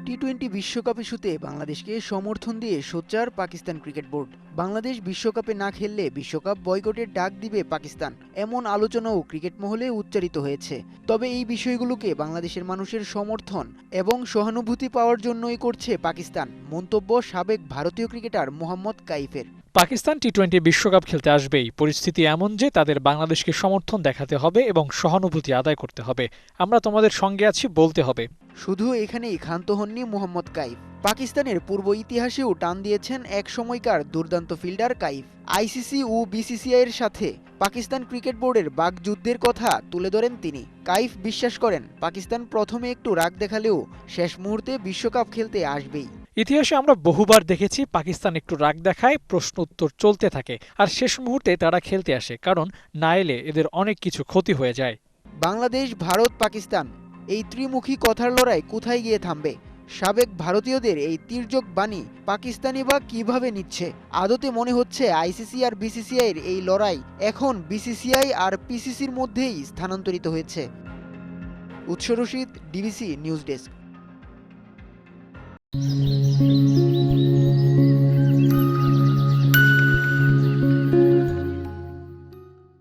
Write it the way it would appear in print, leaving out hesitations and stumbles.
টি-20 বিশ্বকাপ ইস্যুতে বাংলাদেশকে সমর্থন দিয়ে সোচ্চার পাকিস্তান ক্রিকেট বোর্ড। বাংলাদেশ বিশ্বকাপে না খেললে বিশ্বকাপ বয়কটের ডাক দিবে পাকিস্তান, এমন আলোচনাও ক্রিকেট মহলে উচ্চারিত হয়েছে। তবে এই বিষয়গুলোকে বাংলাদেশের মানুষের সমর্থন এবং সহানুভূতি পাওয়ার জন্যই করছে পাকিস্তান, মন্তব্য সাবেক ভারতীয় ক্রিকেটার মোহাম্মদ কাইফের। পাকিস্তান টি-20 বিশ্বকাপ খেলতে আসবেই, পরিস্থিতি এমন যে তাদের বাংলাদেশকে সমর্থন দেখাতে হবে এবং সহানুভূতি আদায় করতে হবে। আমরা তোমাদের সঙ্গে আছি বলতে হবে। শুধু এখানেই ক্ষান্ত হননি মোহাম্মদ কাইফ। পাকিস্তানের পূর্ব ইতিহাসেও টান দিয়েছেন এক সময়কার দুর্দান্ত ফিল্ডার কাইফ। আইসিসি ও বিসিসিআইয়ের সাথে পাকিস্তান ক্রিকেট বোর্ডের বাকযুদ্ধের কথা তুলে ধরেন তিনি। কাইফ বিশ্বাস করেন পাকিস্তান প্রথমে একটু রাগ দেখালেও শেষ মুহূর্তে বিশ্বকাপ খেলতে আসবেই। ইতিহাসে আমরা বহুবার দেখেছি পাকিস্তান একটু রাগ দেখায়, প্রশ্ন উত্তর চলতে থাকে, আর শেষ মুহূর্তে তারা খেলতে আসে, কারণ না এলে এদের অনেক কিছু ক্ষতি হয়ে যায়। বাংলাদেশ, ভারত, পাকিস্তান এই ত্রিমুখী কথার লড়াই কোথায় গিয়ে থামবে? সাবেক ভারতীয়দের এই তির্যক বাণী পাকিস্তানি বা কিভাবে নিচ্ছে? আদতে মনে হচ্ছে আইসিসি আর বিসিসিআইয়ের এই লড়াই এখন বিসিসিআই আর পিসিসির মধ্যেই স্থানান্তরিত হয়েছে। উৎস রশিদ, ডিবিসি নিউজ ডেস্ক।